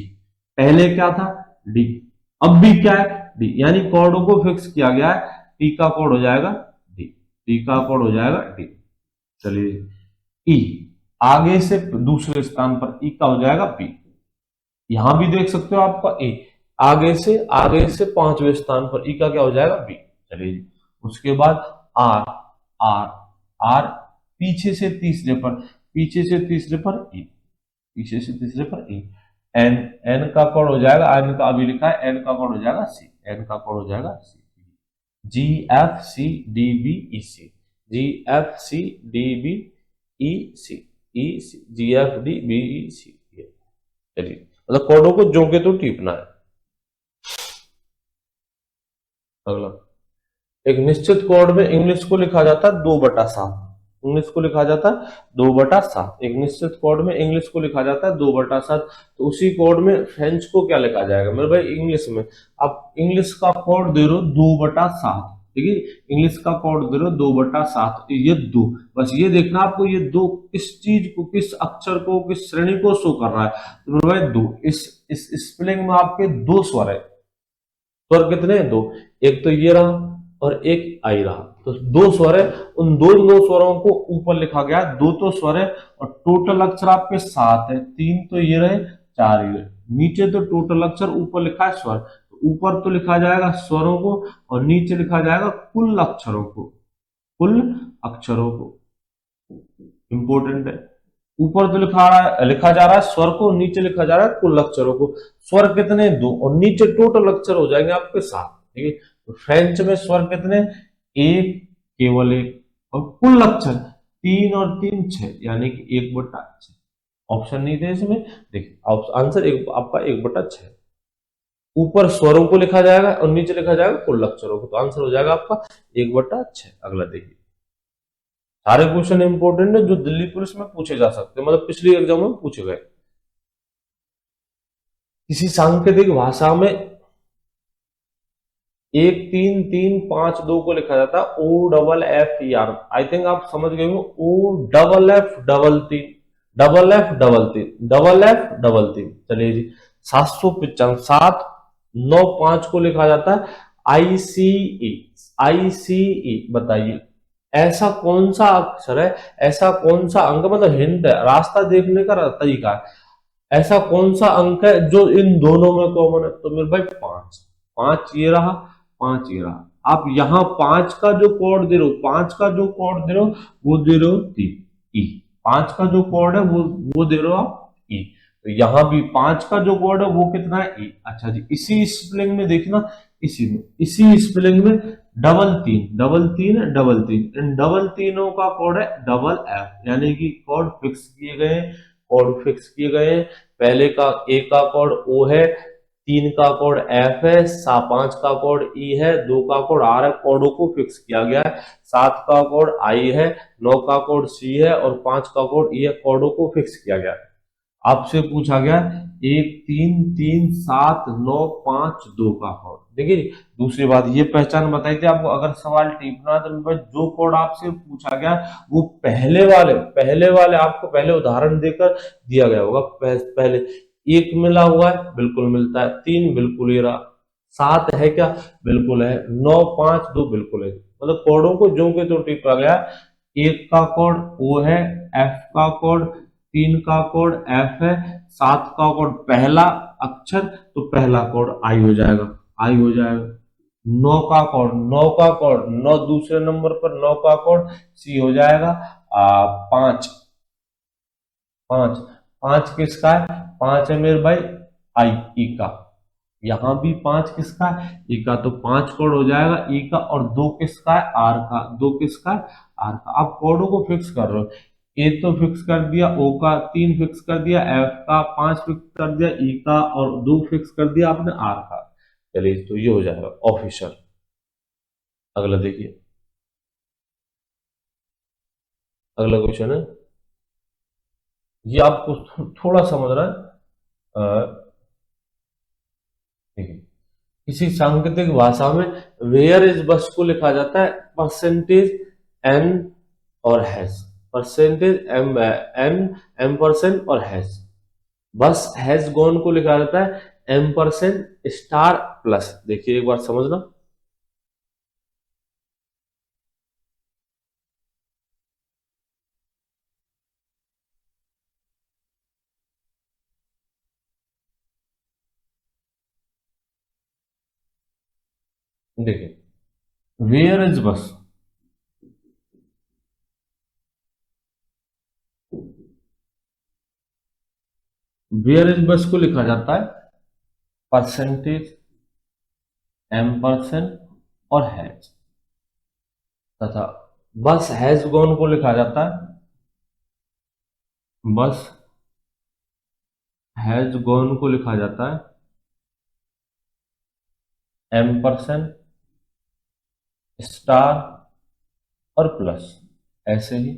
पहले क्या था डी, अब भी क्या है डी, यानी कोडों को फिक्स किया गया है। टी का कोड हो जाएगा डी, टी का कोड हो जाएगा डी। चलिए ई, आगे से दूसरे स्थान पर ई का हो जाएगा बी। यहां भी देख सकते हो आपका ए, आगे से पांचवें स्थान पर ई का क्या हो जाएगा बी। चलिए उसके बाद आर, आर, आर पीछे से तीसरे पर, पीछे से तीसरे पर ई, पीछे से तीसरे पर ई। एन, एन का कोड हो जाएगा, एन का अभी लिखा है, एन का कोड हो जाएगा सी, एन का कोड हो जाएगा C. G F C D B E C, G F C D B E C, E C G F D B E C. चलिए मतलब कोडों को जो के तो टीपना है। अगला, एक निश्चित कोड में इंग्लिश को लिखा जाता है 2/7, इंग्लिश को लिखा जाता है 2/7। एक निश्चित कोड में इंग्लिश को लिखा जाता है 2/7, तो उसी कोड में फ्रेंच को क्या लिखा जाएगा मेरे भाई इंग्लिश में। आप इंग्लिश का कोड दे रहे हो 2/7, ठीक है, इंग्लिश का कोड दे रहे हो 2/7, ये 2, बस ये देखना आपको ये 2 किस चीज को, किस अक्षर को, किस श्रेणी को शो कर रहा है, तो मेरे भाई 2। इस स्पेलिंग में आपके 2 स्वर है, स्वर कितने हैं 2, एक तो ये रहा और एक आई रहा, तो 2 स्वर है। उन दो स्वरों को ऊपर लिखा गया, 2 तो स्वर है और टोटल अक्षर आपके 7 है, 3 तो ये रहे 4 ये रहे, नीचे तो टोटल अक्षर, ऊपर लिखा है स्वर, तो ऊपर तो लिखा जाएगा स्वरों को और नीचे लिखा जाएगा कुल अक्षरों को, कुल अक्षरों को। इंपॉर्टेंट है, ऊपर तो लिखा जा रहा है स्वर को, नीचे लिखा जा रहा है कुल अक्षरों को। स्वर कितने 2 और नीचे टोटल अक्षर हो जाएंगे आपके 7, ठीक है। तो फ्रेंच में स्वर कितने, एक, केवल एक, और कुल अक्षर 3 और 3 6, यानी कि 1/6। ऑप्शन नहीं थे इसमें, देखिए आंसर आपका 1/6। ऊपर स्वरों को लिखा जाएगा और नीचे लिखा जाएगा कुल अक्षरों को, तो आंसर हो जाएगा आपका 1/6। अगला देखिए, सारे क्वेश्चन इंपॉर्टेंट है जो दिल्ली पुलिस में पूछे जा सकते हैं, मतलब पिछली एग्जाम में पूछे गए। किसी सांकेतिक भाषा में 1 3 3 5 2 को लिखा जाता है OFFER। आई थिंक आप समझ गए हो, OFF3 FF3। चलिए जी, 795 795 को लिखा जाता है ICE। बताइए ऐसा कौन सा अक्षर है, ऐसा कौन सा अंक, मतलब हिंट है, रास्ता देखने का तरीका है, ऐसा कौन सा अंक है जो इन दोनों में कॉमन है। तो मेरे भाई 5 ये रहा, 5 ये रहा। आप यहाँ 5 का जो कोड दे रहे हो, 5 का जो कोड दे रहे हो वो दे रहे हो 3 ई, 5 का जो कोड है वो दे रहे हो आप ई। तो यहाँ भी 5 का जो कोड है वो कितना है ई। अच्छा जी, इसी स्पेलिंग में देखना, इसी स्पेलिंग में 3 इन डबल तीनों का कोड है FF, यानी कि कोड फिक्स किए गए। पहले का ए का कोड ओ है, 3 का कोड एफ है, 5 का कोड ई है, 2 का कोड आर है, कोडों को फिक्स किया गया है। 7 का कोड आई है, 9 का कोड सी है और 5 का कोड ई है, कोडों को फिक्स किया गया है। आपसे पूछा गया 1 3 3 7 9 5 2 का कोड। देखिए दूसरी बात ये पहचान बताई थी आपको, अगर सवाल टीपना तो जो कोड आपसे पूछा गया वो पहले वाले आपको पहले उदाहरण देकर दिया गया होगा। पहले 1 मिला हुआ है, बिल्कुल मिलता है, 3 बिल्कुल ही रहा, 7 है क्या, बिल्कुल है, 9 5 2 बिल्कुल है। मतलब कोडों को जो के तो टिपा गया। 1 का कोड ओ है, एफ का कोड, 3 का कोड एफ है, 7 का कोड पहला अक्षर तो पहला कोड आई हो जाएगा। 9 का कोड 9 दूसरे नंबर पर 9 का कोड सी हो जाएगा। 5 किसका है, 5 है मेरे भाई आई ई का। यहां भी 5 किसका है, ई का, तो 5 कोड हो जाएगा ई का, और 2 किसका है, आर का। 2 किसका है, आर का। आप कोडों को फिक्स कर रहे हो, ए तो फिक्स कर दिया, ओ का 3 फिक्स कर दिया, एफ का 5 फिक्स कर दिया, ई का और 2 फिक्स कर दिया आपने आर का। चलिए तो ये हो जाएगा ऑफिशियल। अगला देखिए, अगला क्वेश्चन है, ये आपको थोड़ा समझना है। देखिए, किसी सांकेतिक भाषा में वेयर इज बस को लिखा जाता है परसेंटेज एन और hash, percentage M, N, M% और हैज। बस हैज गॉन को लिखा जाता है एम% स्टार प्लस। देखिए एक बार समझना, देखिए वेयर इज बस, वेयर इज बस को लिखा जाता है परसेंटेज एम% और हैज, तथा बस हैज गॉन को लिखा जाता है, बस हैज गॉन को लिखा जाता है एम% स्टार और प्लस। ऐसे ही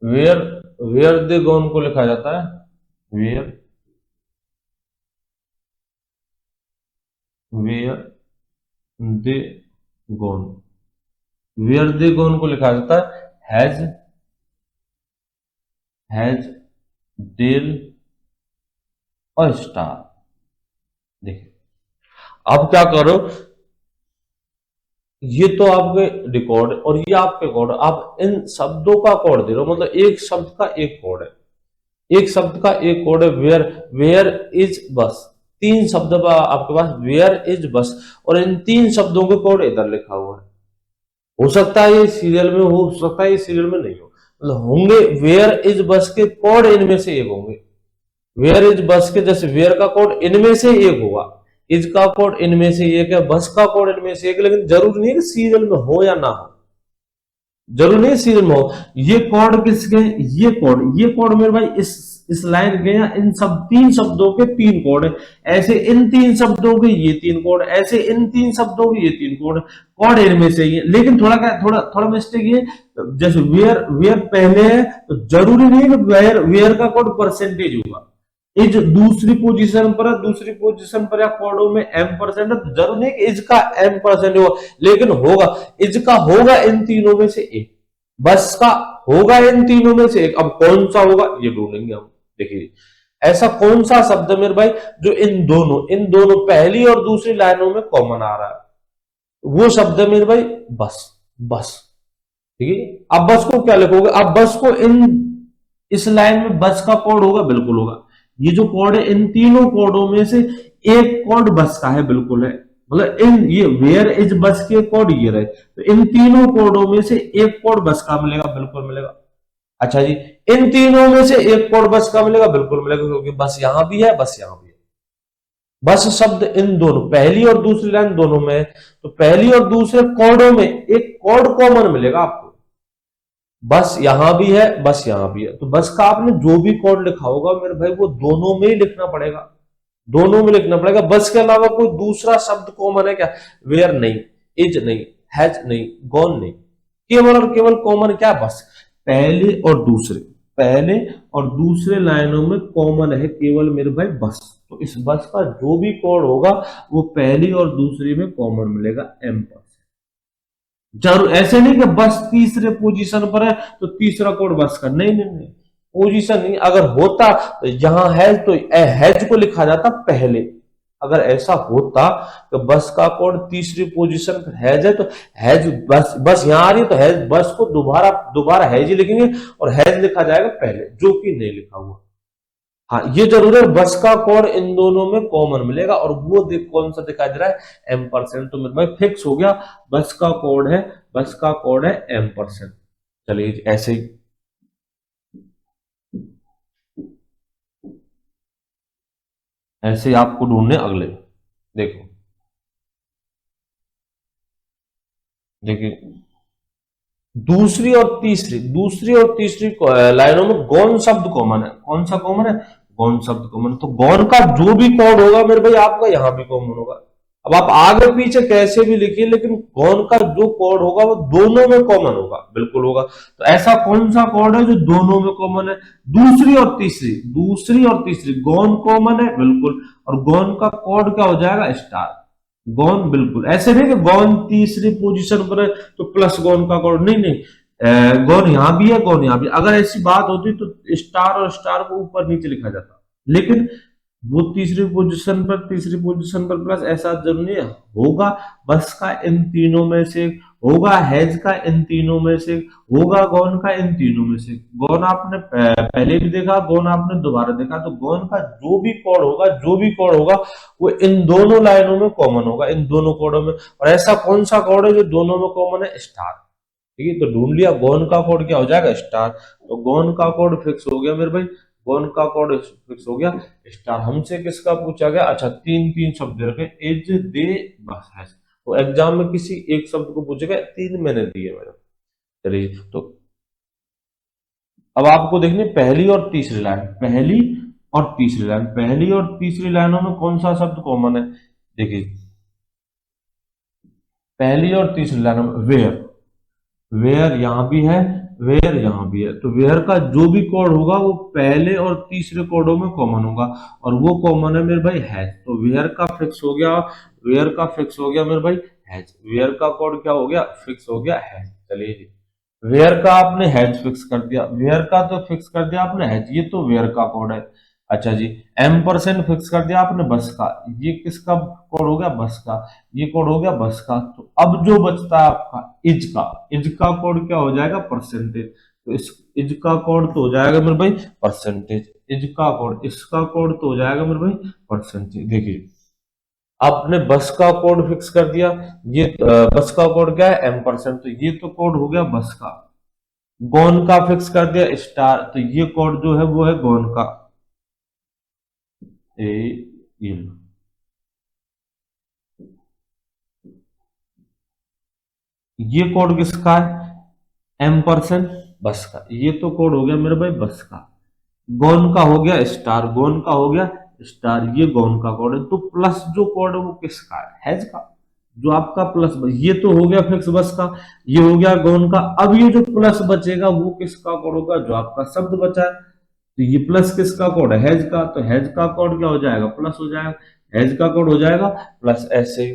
वेयर, वेयर दे गॉन को लिखा जाता है where, where they gone, where they gone को लिखा जाता है हैज, हैज डेल और स्टार। देखिए अब क्या करो, ये तो आपके रिकॉर्ड और ये आपके कोड, आप इन शब्दों का कोड दे रहे हो, मतलब एक शब्द का एक कोड है, एक शब्द का एक कोड है वेयर, वेयर इज बस, तीन शब्द आपके पास वेयर इज बस, और इन तीन शब्दों के कोड इधर लिखा हुआ है। हो सकता है ये सीरियल में हो सकता है ये सीरियल में नहीं हो, मतलब होंगे वेयर इज बस के कोड इनमें से एक होंगे, वेयर इज बस के जैसे वेयर का कोड इनमें से एक होगा, इज का कोड इनमें से एक है, बस का कोड इनमें से एक, लेकिन जरूर नहीं है कि सीरियल में हो या ना हो, जरूर नहीं सीरियल में हो। ये कोड किसके, ये कोड मेरे भाई इस लाइन के या इन सब तीन शब्दों के तीन कोड है, ऐसे इन तीन शब्दों के ये तीन कोड, ऐसे इन तीन शब्दों के ये तीन कोड, कोड इनमें से ही है। लेकिन थोड़ा क्या, थोड़ा थोड़ा मिस्टेक ये, जैसे वेयर, वेयर पहले है तो जरूरी नहीं कि वेयर, वेयर का कोड परसेंटेज होगा, इज दूसरी पोजीशन पर है, दूसरी पोजीशन पर या कोडों में एम% है, तो जरूर नहीं कि इज का एम% होगा, लेकिन होगा, इज का होगा इन तीनों में से एक, बस का होगा इन तीनों में से एक। अब कौन सा होगा ये ढूंढेंगे हम। देखिए ऐसा कौन सा शब्द है मेरे भाई जो इन दोनों पहली और दूसरी लाइनों में कॉमन आ रहा है, वो शब्द है मेरे भाई बस, बस। ठीक है, अब बस को क्या लिखोगे, अब बस को इन इस लाइन में बस का कोड होगा, बिल्कुल होगा, ये जो कोड है इन तीनों कोडों में से एक कोड बस का है, बिल्कुल है, मतलब इन ये वेयर इज बस के कोड ये रहे, तो इन तीनों कोडों में से एक कोड बस का मिलेगा, बिल्कुल मिलेगा। अच्छा जी, इन तीनों में से एक कोड बस का मिलेगा, बिल्कुल मिलेगा, क्योंकि बस यहां भी है, बस यहां भी है। बस शब्द इन दोनों पहली और दूसरी लाइन दोनों में है, तो पहली और दूसरे कोडों में एक कोड कॉमन मिलेगा आपको, बस यहां भी है, बस यहां भी है, तो बस का आपने जो भी कोड लिखा होगा मेरे भाई वो दोनों में ही लिखना पड़ेगा, दोनों में लिखना पड़ेगा। बस के अलावा कोई दूसरा शब्द कॉमन है क्या, वेयर नहीं, इज नहीं, हैज नहीं, गॉन नहीं, केवल और केवल कॉमन क्या, बस पहले और दूसरे, पहले और दूसरे लाइनों में कॉमन है केवल मेरे भाई बस, तो इस बस का जो भी कोड होगा वो पहली और दूसरी में कॉमन मिलेगा एम%। जरूर ऐसे नहीं कि बस तीसरे पोजीशन पर है तो तीसरा कोड बस का, नहीं नहीं नहीं, पोजीशन नहीं, अगर होता तो यहां हैज तो हैज को लिखा जाता पहले, अगर ऐसा होता तो बस का कोड तीसरी पोजीशन पर हैज है तो हैज बस, बस यहां आ रही है तो हैज बस को दोबारा दोबारा हैज ही लिखेंगे और हैज लिखा जाएगा पहले, जो कि नहीं लिखा हुआ। हाँ ये जरूर है, बस का कोड इन दोनों में कॉमन मिलेगा, और वो कौन सा दिखाई दे रहा है एम%, तो मेरे भाई फिक्स हो गया, बस का कोड है, बस का कोड है एम%। चलिए ऐसे ही ऐसे ही आपको ढूंढने अगले, देखो देखिए दूसरी और तीसरी लाइनों में गौन शब्द कॉमन है, कौन सा कॉमन है, गौन शब्द कॉमन, तो गौन का जो भी कोड होगा मेरे भाई आपका यहां भी कॉमन होगा। अब आप आगे पीछे कैसे भी लिखिए, लेकिन गौन का जो कोड होगा वो दोनों में कॉमन होगा, बिल्कुल होगा। तो ऐसा कौन सा कोड है जो दोनों में कॉमन है, दूसरी और तीसरी गौन कॉमन है, बिल्कुल, और गौन का कोड क्या हो जाएगा, स्टार, गौन, बिल्कुल। ऐसे नहीं कि गौन तीसरी पोजीशन पर है तो प्लस गौन का कोड, नहीं नहीं, गौन यहाँ भी है, गौन यहाँ भी। अगर ऐसी बात होती तो स्टार और स्टार को ऊपर नीचे लिखा जाता, लेकिन वो तीसरी पोजीशन पर प्लस, ऐसा जरूरी है। होगा बस का इन तीनों में से, होगा हैज का इन तीनों में से, होगा गौन का इन तीनों में से। गौन आपने पहले भी देखा, गौन आपने दोबारा देखा, तो गौन का जो भी कोड होगा वो इन दोनों लाइनों में कॉमन होगा, इन दोनों कोडों में। और ऐसा कौन सा कोड है जो दोनों में कॉमन है? स्टार। ठीक है, तो ढूंढ लिया, गौन का कोड क्या हो जाएगा? स्टार। तो गौन का कोड फिक्स हो गया मेरे भाई, गौन का कोड फिक्स हो गया स्टार। हमसे किसका पूछा गया? अच्छा, तीन तीन शब्द रखे, इज, दे, बस है। तो एग्जाम में किसी एक शब्द को पूछेगा, तीन मैंने दिए मेरे। चलिए, तो अब आपको देखनी पहली और तीसरी लाइन, पहली और तीसरी लाइन, पहली और तीसरी लाइनों में कौन सा शब्द कॉमन है? देखिए, पहली और तीसरी लाइनों में वेयर, वेयर यहां भी है, वेयर यहां भी है। तो वेयर का जो भी कोड होगा वो पहले और तीसरे कोडों में कॉमन होगा, और वो कॉमन है मेरे भाई हैज। तो वेयर का फिक्स हो गया, वेयर का फिक्स हो गया मेरे भाई हैज। वेयर का कोड क्या हो गया? फिक्स हो गया हैज। चलिए जी, वेयर का आपने हैज फिक्स कर दिया, वेयर का तो फिक्स कर दिया आपने हैज, ये तो वेयर का कोड है। अच्छा जी, M% फिक्स कर दिया आपने बस का, ये किसका कोड हो गया? बस का। ये कोड हो गया बस का। तो अब जो बचता है आपका इज का, इज का कोड क्या हो जाएगा? परसेंटेज। तो इस इज का कोड तो हो जाएगा मेरे भाई परसेंटेज, इज का कोड, इसका कोड तो हो जाएगा मेरे भाई परसेंटेज। देखिए, आपने बस का कोड फिक्स कर दिया, ये बस का कोड क्या है? M%, तो ये तो कोड हो गया बस का। गौन का फिक्स कर दिया स्टार, तो ये कोड जो है वो है गौन का, ए, ये कोड किसका है? M% बस का। ये तो कोड हो गया मेरे भाई बस का। गौन का हो गया स्टार, गौन का हो गया स्टार, ये गौन का कोड है। तो प्लस जो कोड है वो किसका है? हैज का। जो आपका प्लस, ये तो हो गया फिक्स बस का, ये हो गया गौन का। अब ये जो प्लस बचेगा वो किसका कोड होगा? जो आपका शब्द बचा है। तो ये प्लस किसका कोड है? हैज का। तो हैज का कोड क्या हो जाएगा? प्लस हो जाएगा, हैज का कोड हो जाएगा प्लस। ऐसे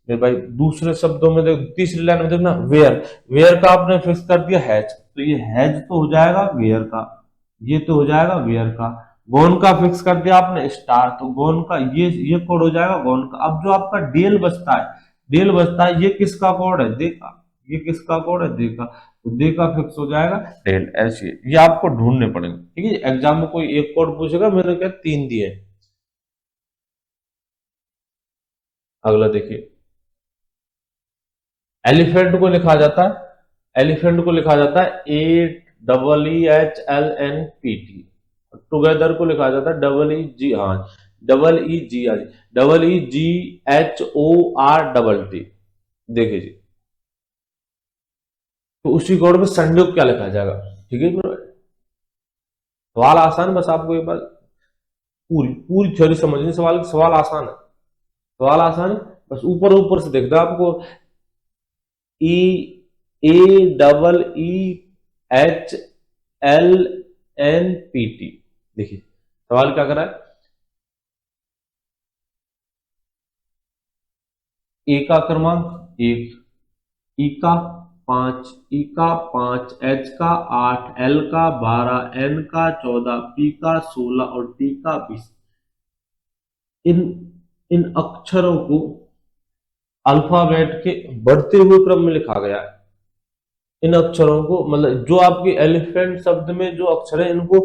मेरे भाई दूसरे शब्दों में देख, तीसरी लाइन में देखना, वेयर, वेयर का आपने फिक्स कर दिया हैज, तो ये हैज तो हो जाएगा वेयर का, ये तो हो जाएगा वेयर का। गौन का फिक्स कर दिया आपने स्टार, तो गौन का ये कोड हो जाएगा गौन का। अब जो आपका डेल बचता है, डेल बचता है, ये किसका कोड है? दे का। ये किसका कोड है? दे का। तो दे का फिक्स हो जाएगा डेल। ऐसे ये आपको ढूंढने पड़ेंगे। ठीक है, एग्जाम में कोई एक कोड पूछेगा, मैंने क्या तीन दिए। अगला देखिए, एलिफेंट को लिखा जाता है, एलिफेंट को लिखा जाता है AEEHLNPT। टुगेदर को लिखा जाता है EEG, हाँ EEGHORTT। देखिए जी, तो उसी कोड में संयोग क्या लिखा जाएगा? ठीक है, सवाल आसान, बस आपको एक बार पूरी पूरी थ्योरी समझनी। सवाल सवाल आसान है, सवाल आसान है, बस ऊपर ऊपर से देखना आपको। EAEEHLNPT। देखिए सवाल क्या कर रहा है? ए का क्रमांक 1, ई का 5, ई का 5, एच का 8, एल का 12, एन का 14, पी का 16 और टी का 20। इन इन अक्षरों को अल्फाबेट के बढ़ते हुए क्रम में लिखा गया है। इन अक्षरों को, मतलब जो आपके एलिफेंट शब्द में जो अक्षर है, इनको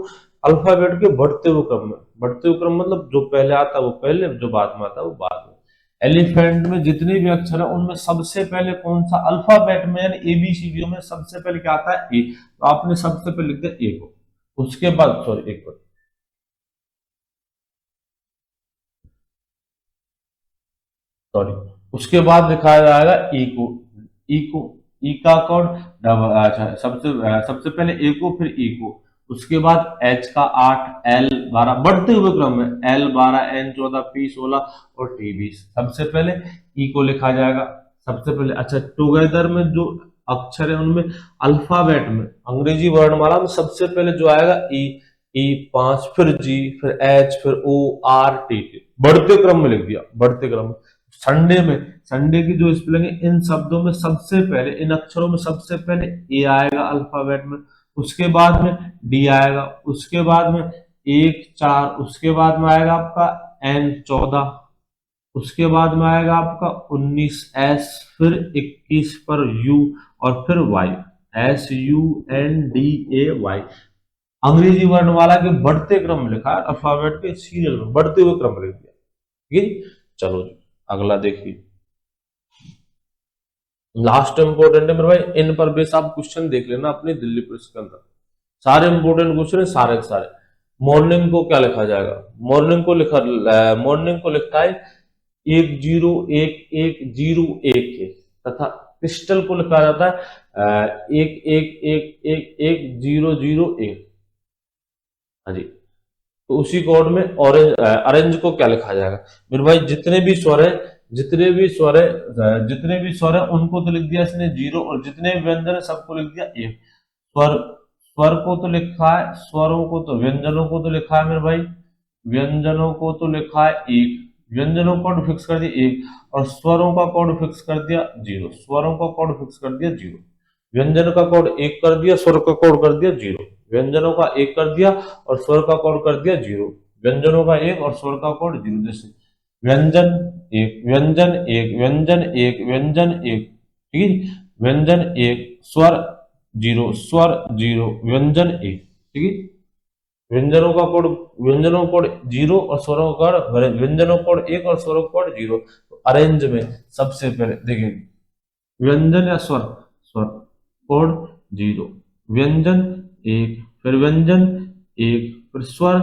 अल्फाबेट के बढ़ते हुए क्रम में, बढ़ते हुए क्रम मतलब जो पहले आता है वो पहले, जो बाद में आता है वो बाद में। एलिफेंट में जितने भी अक्षर है उनमें सबसे पहले कौन सा अल्फाबेट में, ABCD में सबसे पहले क्या आता है? ए। तो आपने सबसे पहले लिख दिया ए को, उसके बाद सॉरी एक बार, सॉरी, उसके बाद लिखा जाएगा ई को, ई को, ई का कोड डबल, अच्छा सबसे पहले ए को, फिर ई को, उसके बाद एच का 8, एल 12, बढ़ते हुए क्रम में एल 12, एन 14, पी 16 और टी 20। सबसे पहले ई को लिखा जाएगा सबसे पहले। अच्छा, टुगेदर में जो अक्षर है उनमें अल्फाबेट में, अंग्रेजी वर्णमाला में सबसे पहले जो आएगा ई, ई 5, फिर जी, फिर एच, फिर ओ, आर, टी, बढ़ते क्रम में लिख दिया, बढ़ते क्रम में। संडे की जो स्पेलिंग है, इन शब्दों में सबसे पहले, इन अक्षरों में सबसे पहले ए आएगा अल्फाबेट में, उसके बाद में डी आएगा, उसके बाद में 1 4, उसके बाद में आएगा आपका एन 14, उसके बाद में आएगा आपका 19 एस, फिर 21 पर यू, और फिर वाई, SUNDAY। अंग्रेजी वर्णमाला के बढ़ते क्रम में लिखा है, अल्फाबेट के सीरियल में बढ़ते हुए क्रम लिख दिया। ठीक है, चलो जी अगला देखिए, लास्ट इंपोर्टेंट है मेरे भाई, इन पर बेस आप क्वेश्चन देख लेना अपनी दिल्ली पुलिस के अंदर, सारे इंपोर्टेंट क्वेश्चन है सारे के सारे। मॉर्निंग को क्या लिखा जाएगा, मॉर्निंग को लिखता है 101101 है, तथा क्रिस्टल को लिखा जाता है 11111101। हाँ जी, तो उसी कोड में ऑरेंज ऑरेंज को क्या लिखा जाएगा मेरे भाई, जितने भी स्वर है, जितने भी स्वर है उनको तो लिख दिया इसने 0, और जितने भी व्यंजन है सबको लिख दिया 1। स्वर स्वर को तो लिखा है, स्वरों को तो, व्यंजनों को तो लिखा है मेरे भाई, व्यंजनों को तो लिखा है 1, व्यंजनों का कोड फिक्स कर दिया 1, और स्वरों का कोड फिक्स कर दिया 0, स्वरों का कोड फिक्स कर दिया 0, व्यंजन का कोड 1 कर दिया, स्वर का कोड कर दिया 0, व्यंजनों का 1 कर दिया और स्वर का कोड कर दिया 0, व्यंजनों का 1 और स्वर का कोड 0। जैसे व्यंजन 1, व्यंजन 1, व्यंजन 1, व्यंजन 1, ठीक है, व्यंजन 1, स्वर 0, स्वर 0, व्यंजन 1, ठीक है, व्यंजनों का कोड, व्यंजनों कोड 0 और स्वरों का कोड, व्यंजनों कोड 1 और स्वरों कोड 0। तो अरेंज में सबसे पहले देखिए, व्यंजन या स्वर, स्वर कोड 0, व्यंजन 1, फिर व्यंजन 1, फिर स्वर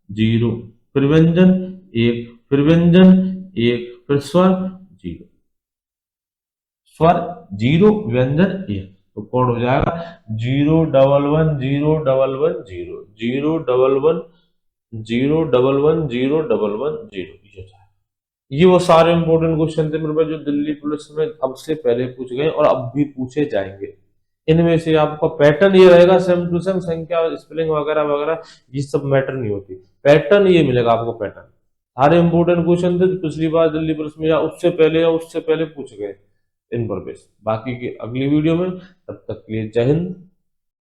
0, फिर व्यंजन 1, फिर व्यंजन 1, फिर स्वर 0, स्वर 0, व्यंजन 1। तो कोड हो जाएगा 0110110, 011101110। ये वो सारे इंपॉर्टेंट क्वेश्चन थे मेरे पास जो दिल्ली पुलिस में अब से पहले पूछे गए और अब भी पूछे जाएंगे। इनमें से आपका पैटर्न ये रहेगा सेम टू सेम, संख्या स्पेलिंग वगैरह वगैरह ये सब मैटर नहीं होती, पैटर्न ये मिलेगा आपको, पैटर्न सारे इंपॉर्टेंट क्वेश्चन थे पिछली बार दिल्ली पुलिस में या उससे पहले पूछे गए इन पर बेस। बाकी की अगली वीडियो में, तब तक के लिए जय हिंद।